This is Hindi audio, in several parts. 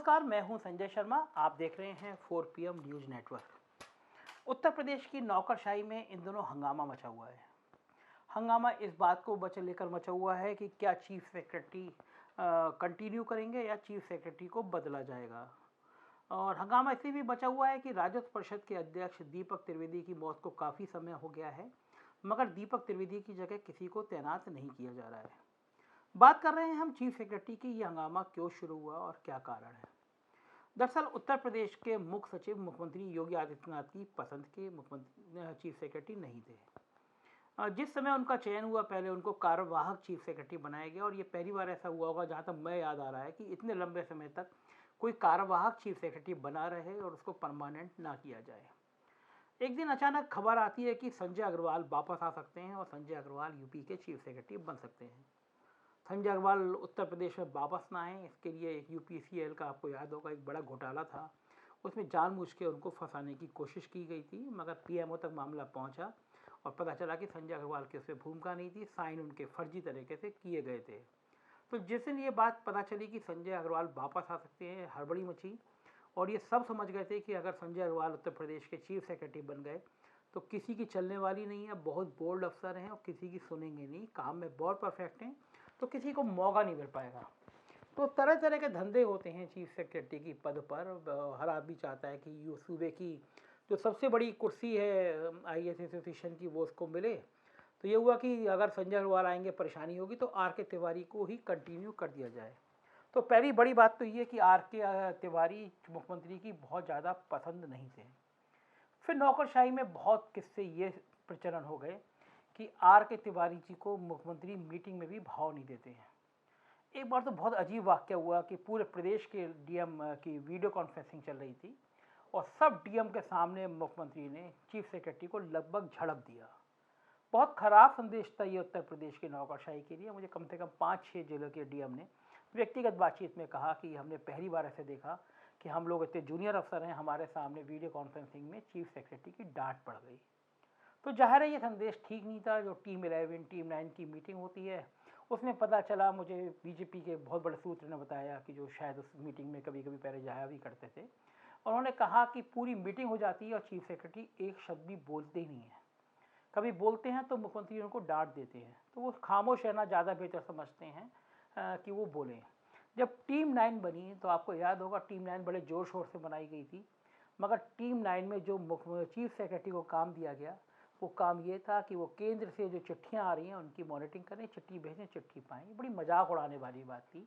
नमस्कार, मैं हूं संजय शर्मा। आप देख रहे हैं 4 PM news network. Uttar Pradesh की नौकरशाही में इन दिनों हंगामा मचा हुआ है। हंगामा इस बात को लेकर मचा हुआ है कि क्या चीफ सेक्रेटरी कंटिन्यू करेंगे या चीफ सेक्रेटरी को बदला जाएगा। और हंगामा इसलिए भी मचा हुआ है कि राजस्व परिषद के अध्यक्ष दीपक त्रिवेदी की मौत को काफ़ी समय हो गया है, मगर दीपक त्रिवेदी की जगह किसी को तैनात नहीं किया जा रहा है। बात कर रहे हैं हम चीफ सेक्रेटरी की। ये हंगामा क्यों शुरू हुआ और क्या कारण है। दरअसल उत्तर प्रदेश के मुख्य सचिव मुख्यमंत्री योगी आदित्यनाथ की पसंद के मुख्यमंत्री चीफ सेक्रेटरी नहीं थे। जिस समय उनका चयन हुआ, पहले उनको कार्यवाहक चीफ सेक्रेटरी बनाया गया और ये पहली बार ऐसा हुआ होगा, जहाँ तक मैं याद आ रहा है, कि इतने लंबे समय तक कोई कार्यवाहक चीफ सेक्रेटरी बना रहे और उसको परमानेंट ना किया जाए। एक दिन अचानक खबर आती है कि संजय अग्रवाल वापस आ सकते हैं और संजय अग्रवाल यूपी के चीफ सेक्रेटरी बन सकते हैं। संजय अग्रवाल उत्तर प्रदेश में वापस ना आए, इसके लिए एक यूपीसीएल का, आपको याद होगा, एक बड़ा घोटाला था। उसमें जानबूझ के उनको फंसाने की कोशिश की गई थी, मगर पीएमओ तक मामला पहुंचा और पता चला कि संजय अग्रवाल की उसमें भूमिका नहीं थी, साइन उनके फर्जी तरीके से किए गए थे। तो जिस दिन ये बात पता चली कि संजय अग्रवाल वापस आ सकते हैं, हड़बड़ी मची और ये सब समझ गए थे कि अगर संजय अग्रवाल उत्तर प्रदेश के चीफ सेक्रेटरी बन गए तो किसी की चलने वाली नहीं है। बहुत बोल्ड अफसर हैं और किसी की सुनेंगे नहीं, काम में बहुत परफेक्ट हैं, तो किसी को मौका नहीं मिल पाएगा। तो तरह तरह के धंधे होते हैं चीफ सेक्रेटरी की पद पर। हर आदमी चाहता है कि यू सूबे की जो सबसे बड़ी कुर्सी है आईएएस एसोसिएशन की, वो उसको मिले। तो ये हुआ कि अगर संजय अग्रवाल आएंगे परेशानी होगी, तो आर के तिवारी को ही कंटिन्यू कर दिया जाए। तो पहली बड़ी बात तो ये कि आर के तिवारी मुख्यमंत्री की बहुत ज़्यादा पसंद नहीं थे। फिर नौकरशाही में बहुत किस्से ये प्रचलन हो गए कि आर के तिवारी जी को मुख्यमंत्री मीटिंग में भी भाव नहीं देते हैं। एक बार तो बहुत अजीब वाक्य हुआ कि पूरे प्रदेश के डीएम की वीडियो कॉन्फ्रेंसिंग चल रही थी और सब डीएम के सामने मुख्यमंत्री ने चीफ सेक्रेटरी को लगभग झड़प दिया। बहुत खराब संदेश था ये उत्तर प्रदेश की नौकरशाही के लिए। मुझे कम से कम 5-6 जिलों के डीएम ने व्यक्तिगत बातचीत में कहा कि हमने पहली बार ऐसे देखा कि हम लोग इतने जूनियर अफसर हैं, हमारे सामने वीडियो कॉन्फ्रेंसिंग में चीफ सेक्रेटरी की डांट पड़ गई। तो जाहिर है ये संदेश ठीक नहीं था। जो टीम 11 टीम 9 की मीटिंग होती है, उसमें पता चला, मुझे बीजेपी के बहुत बड़े सूत्र ने बताया कि जो शायद उस मीटिंग में कभी कभी पहले जाया भी करते थे, उन्होंने कहा कि पूरी मीटिंग हो जाती है और चीफ सेक्रेटरी एक शब्द भी बोलते ही नहीं है। कभी बोलते हैं तो मुख्यमंत्री उनको डांट देते हैं, तो वो खामोश रहना ज़्यादा बेहतर समझते हैं कि वो बोलें। जब टीम 9 बनी तो आपको याद होगा, टीम 9 बड़े जोर शोर से बनाई गई थी, मगर टीम 9 में जो चीफ सेक्रेटरी को काम दिया गया, वो काम ये था कि वो केंद्र से जो चिट्ठियाँ आ रही हैं उनकी मॉनिटरिंग करें, चिट्ठी भेजें, चिट्ठी पाएँ। बड़ी मजाक उड़ाने वाली बात थी।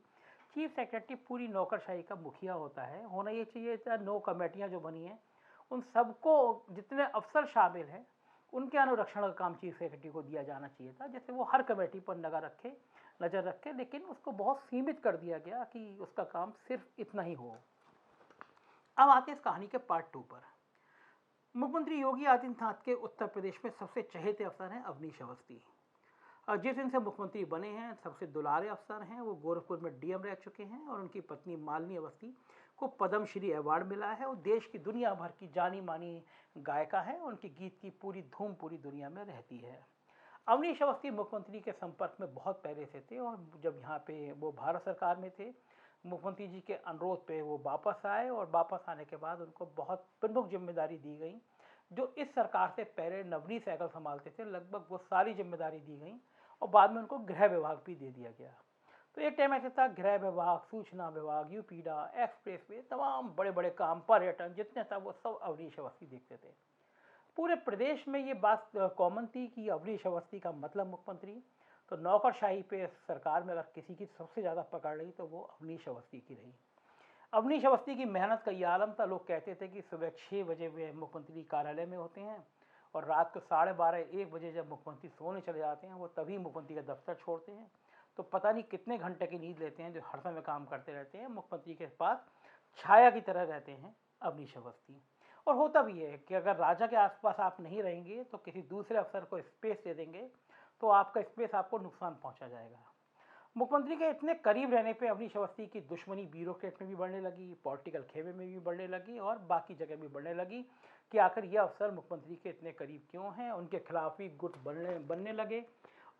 चीफ सेक्रेटरी पूरी नौकरशाही का मुखिया होता है, होना ये चाहिए था। 9 कमेटियाँ जो बनी हैं, उन सबको, जितने अफसर शामिल हैं, उनके अनुरक्षण का काम चीफ सेक्रेटरी को दिया जाना चाहिए था, जैसे वो हर कमेटी पर नज़र रखे। लेकिन उसको बहुत सीमित कर दिया गया कि उसका काम सिर्फ इतना ही हो। अब आते हैं इस कहानी के पार्ट 2 पर। मुख्यमंत्री योगी आदित्यनाथ के उत्तर प्रदेश में सबसे चहेते अफसर हैं अवनीश अवस्थी। जिस दिन से मुख्यमंत्री बने हैं, सबसे दुलारे अफसर हैं। वो गोरखपुर में डीएम रह चुके हैं और उनकी पत्नी मालिनी अवस्थी को पद्मश्री अवार्ड मिला है। वो देश की दुनिया भर की जानी मानी गायिका है। उनके गीत की पूरी धूम पूरी दुनिया में रहती है। अवनीश अवस्थी मुख्यमंत्री के संपर्क में बहुत पहले से थे और जब यहाँ पे वो भारत सरकार में थे, मुख्यमंत्री जी के अनुरोध पे वो वापस आए और वापस आने के बाद उनको बहुत प्रमुख जिम्मेदारी दी गई, जो इस सरकार से पहले नवनीत सहगल संभालते थे। लगभग वो सारी जिम्मेदारी दी गई और बाद में उनको गृह विभाग भी दे दिया गया। तो एक टाइम ऐसा था, गृह विभाग, सूचना विभाग, यूपीडा, एक्सप्रेसवे, तमाम बड़े बड़े काम, पर्यटन, जितने था वो सब अवनीश अवस्थी देखते थे। पूरे प्रदेश में ये बात कॉमन थी कि अवनीश अवस्थी का मतलब मुख्यमंत्री। तो नौकरशाही पे सरकार में अगर किसी की सबसे ज़्यादा पकड़ रही तो वो अवनीश अवस्थी की रही। अवनीश अवस्थी की मेहनत का ये आलम था। लोग कहते थे कि सुबह 6 बजे वे मुख्यमंत्री कार्यालय में होते हैं और रात को 12:30-1 बजे जब मुख्यमंत्री सोने चले जाते हैं, वो तभी मुख्यमंत्री का दफ्तर छोड़ते हैं। तो पता नहीं कितने घंटे की नींद लेते हैं, जो हर समय काम करते रहते हैं। मुख्यमंत्री के पास छाया की तरह रहते हैं अवनीश अवस्थी। और होता भी है कि अगर राजा के आसपास आप नहीं रहेंगे तो किसी दूसरे अफसर को स्पेस दे देंगे, तो आपका स्पेस आपको नुकसान पहुंचा जाएगा। मुख्यमंत्री के इतने करीब रहने पे अवनीश अवस्थी की दुश्मनी ब्यूरोक्रेट में भी बढ़ने लगी, पॉलिटिकल खेमे में भी बढ़ने लगी और बाकी जगह भी बढ़ने लगी कि आखिर ये अफसर मुख्यमंत्री के इतने करीब क्यों हैं। उनके खिलाफ भी गुट बनने लगे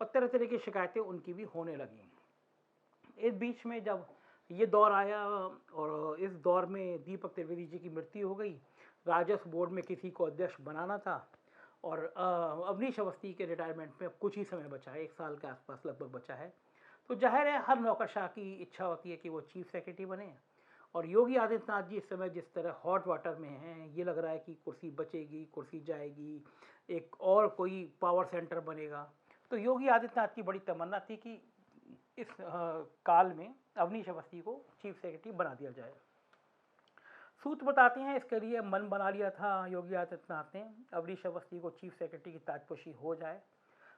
और तरह तरह की शिकायतें उनकी भी होने लगी। इस बीच में जब ये दौर आया और इस दौर में दीपक त्रिवेदी जी की मृत्यु हो गई। राजस्व बोर्ड में किसी को अध्यक्ष बनाना था और अवनीश अवस्थी के रिटायरमेंट में कुछ ही समय बचा है, 1 साल के आसपास लगभग बचा है। तो जाहिर है हर नौकरशाह की इच्छा होती है कि वो चीफ सेक्रेटरी बने। और योगी आदित्यनाथ जी इस समय जिस तरह हॉट वाटर में हैं, ये लग रहा है कि कुर्सी बचेगी, कुर्सी जाएगी, एक और कोई पावर सेंटर बनेगा। तो योगी आदित्यनाथ की बड़ी तमन्ना थी कि इस काल में अवनीश अवस्थी को चीफ सेक्रेटरी बना दिया जाए। सूत्र बताते हैं इसके लिए मन बना लिया था योगी आदित्यनाथ ने, अवनीश अवस्थी को चीफ सेक्रेटरी की ताजपोशी हो जाए।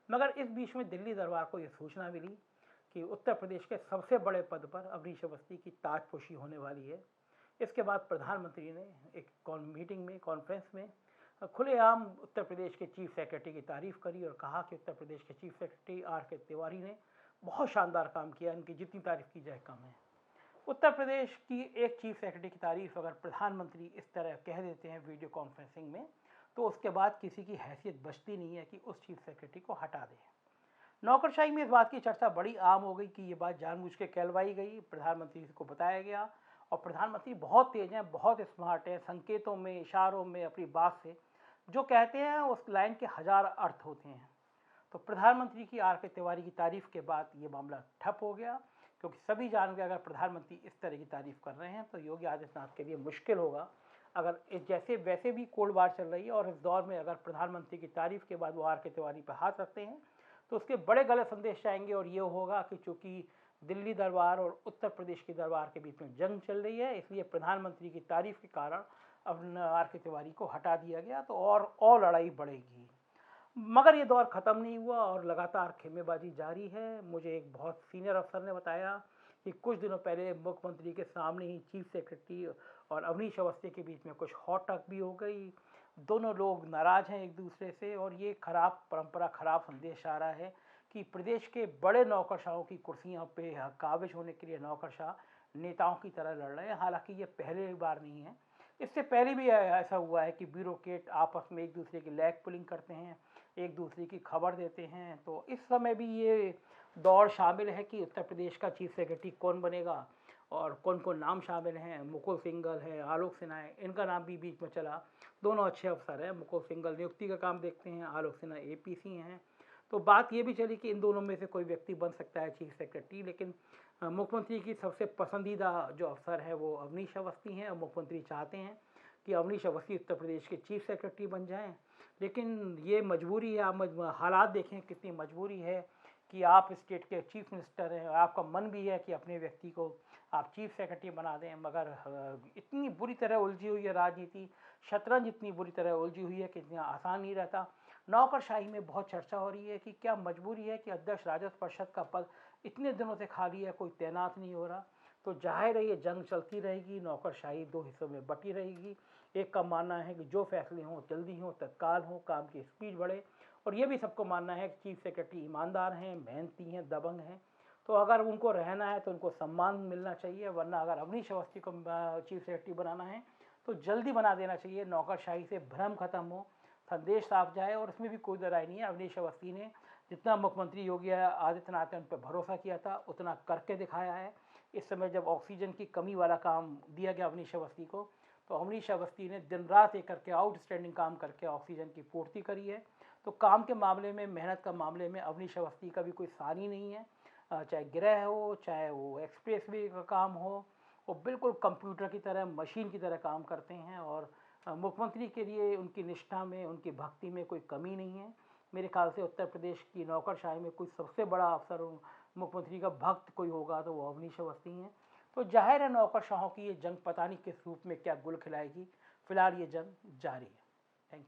मगर इस बीच में दिल्ली दरबार को यह सूचना मिली कि उत्तर प्रदेश के सबसे बड़े पद पर अवनीश अवस्थी की ताजपोशी होने वाली है। इसके बाद प्रधानमंत्री ने एक मीटिंग में, कॉन्फ्रेंस में खुलेआम उत्तर प्रदेश के चीफ सेक्रेटरी की तारीफ करी और कहा कि उत्तर प्रदेश के चीफ सेक्रेटरी आर.के. तिवारी ने बहुत शानदार काम किया, इनकी जितनी तारीफ की जाए कम है। उत्तर प्रदेश की एक चीफ सेक्रेटरी की तारीफ अगर प्रधानमंत्री इस तरह कह देते हैं वीडियो कॉन्फ्रेंसिंग में, तो उसके बाद किसी की हैसियत बचती नहीं है कि उस चीफ सेक्रेटरी को हटा दें। नौकरशाही में इस बात की चर्चा बड़ी आम हो गई कि ये बात जानबूझ के कहलवाई गई, प्रधानमंत्री को बताया गया। और प्रधानमंत्री बहुत तेज हैं, बहुत स्मार्ट हैं, संकेतों में, इशारों में, अपनी बात से जो कहते हैं उस लाइन के 1000 अर्थ होते हैं। तो प्रधानमंत्री की आर.के. तिवारी की तारीफ के बाद ये मामला ठप हो गया, क्योंकि सभी जान गए अगर प्रधानमंत्री इस तरह की तारीफ कर रहे हैं तो योगी आदित्यनाथ के लिए मुश्किल होगा। अगर इस जैसे वैसे भी कोल्ड वार चल रही है और इस दौर में अगर प्रधानमंत्री की तारीफ के बाद वो आर.के. तिवारी पर हाथ रखते हैं तो उसके बड़े गलत संदेश जाएंगे। और ये होगा कि चूंकि दिल्ली दरबार और उत्तर प्रदेश की दरबार के बीच में जंग चल रही है, इसलिए प्रधानमंत्री की तारीफ के कारण अब आर.के. तिवारी को हटा दिया गया, तो और लड़ाई बढ़ेगी। मगर ये दौर ख़त्म नहीं हुआ और लगातार खेमेबाजी जारी है। मुझे एक बहुत सीनियर अफसर ने बताया कि कुछ दिनों पहले मुख्यमंत्री के सामने ही चीफ सेक्रेटरी और अवनीश अवस्थी के बीच में कुछ हॉट टॉक भी हो गई। दोनों लोग नाराज़ हैं एक दूसरे से और ये खराब परंपरा, खराब संदेश आ रहा है कि प्रदेश के बड़े नौकरशाहों की कुर्सियों पे काबिज होने के लिए नौकरशाह नेताओं की तरह लड़ रहे हैं। हालांकि ये पहली बार नहीं है, इससे पहले भी ऐसा हुआ है कि ब्यूरोक्रेट आपस में एक दूसरे की लैग पुलिंग करते हैं, एक दूसरे की खबर देते हैं। तो इस समय भी ये दौड़ शामिल है कि उत्तर प्रदेश का चीफ सेक्रेटरी कौन बनेगा और कौन कौन नाम शामिल हैं। मुकुल सिंघल है, आलोक सिन्हा है, इनका नाम भी बीच में चला। दोनों अच्छे अफसर हैं। मुकुल सिंघल नियुक्ति का काम देखते हैं, आलोक सिन्हा एपीसी हैं। तो बात ये भी चली कि इन दोनों में से कोई व्यक्ति बन सकता है चीफ सेक्रेटरी, लेकिन मुख्यमंत्री की सबसे पसंदीदा जो अफसर है वो अवनीश अवस्थी हैं और मुख्यमंत्री चाहते हैं कि अवनीश अवस्थी उत्तर प्रदेश के चीफ सेक्रेटरी बन जाएं। लेकिन ये मजबूरी है, आप हालात देखें कितनी मजबूरी है कि आप स्टेट के चीफ मिनिस्टर हैं, आपका मन भी है कि अपने व्यक्ति को आप चीफ सेक्रेटरी बना दें, मगर इतनी बुरी तरह उलझी हुई है राजनीति, शतरंज इतनी बुरी तरह उलझी हुई है कि इतना आसान नहीं रहता। नौकरशाही में बहुत चर्चा हो रही है कि क्या मजबूरी है कि अध्यक्ष राजस्व परिषद का पद इतने दिनों से खाली है, कोई तैनात नहीं हो रहा। तो जाहिर है ये जंग चलती रहेगी, नौकरशाही 2 हिस्सों में बटी रहेगी। एक का मानना है कि जो फैसले हों जल्दी हों, तत्काल हों, काम की स्पीड बढ़े, और ये भी सबको मानना है कि चीफ सेक्रेटरी ईमानदार हैं, मेहनती हैं, दबंग हैं। तो अगर उनको रहना है तो उनको सम्मान मिलना चाहिए, वरना अगर अवनीश अवस्थी को चीफ सेक्रेटरी बनाना है तो जल्दी बना देना चाहिए। नौकरशाही से भ्रम खत्म हो, संदेश साफ जाए। और इसमें भी कोई लड़ाई नहीं है, अवनीश अवस्थी ने जितना मुख्यमंत्री योगी आदित्यनाथ ने उन पर भरोसा किया था उतना करके दिखाया है। इस समय जब ऑक्सीजन की कमी वाला काम दिया गया अवनीश अवस्थी को, तो अवनीश अवस्थी ने दिन रात एक करके आउटस्टैंडिंग काम करके ऑक्सीजन की पूर्ति करी है। तो काम के मामले में, मेहनत का मामले में अवनीश अवस्थी का भी कोई सानी नहीं है। चाहे गृह हो, चाहे वो एक्सप्रेसवे का काम हो, वो बिल्कुल कंप्यूटर की तरह, मशीन की तरह काम करते हैं। और मुख्यमंत्री के लिए उनकी निष्ठा में, उनकी भक्ति में कोई कमी नहीं है। मेरे ख्याल से उत्तर प्रदेश की नौकरशाही में कोई सबसे बड़ा अफसर मुख्यमंत्री का भक्त कोई होगा तो वो अवनीश अवस्थी हैं। तो जाहिर है नौकरशाहों की ये जंग पता नहीं किस रूप में क्या गुल खिलाएगी। फिलहाल ये जंग जारी है।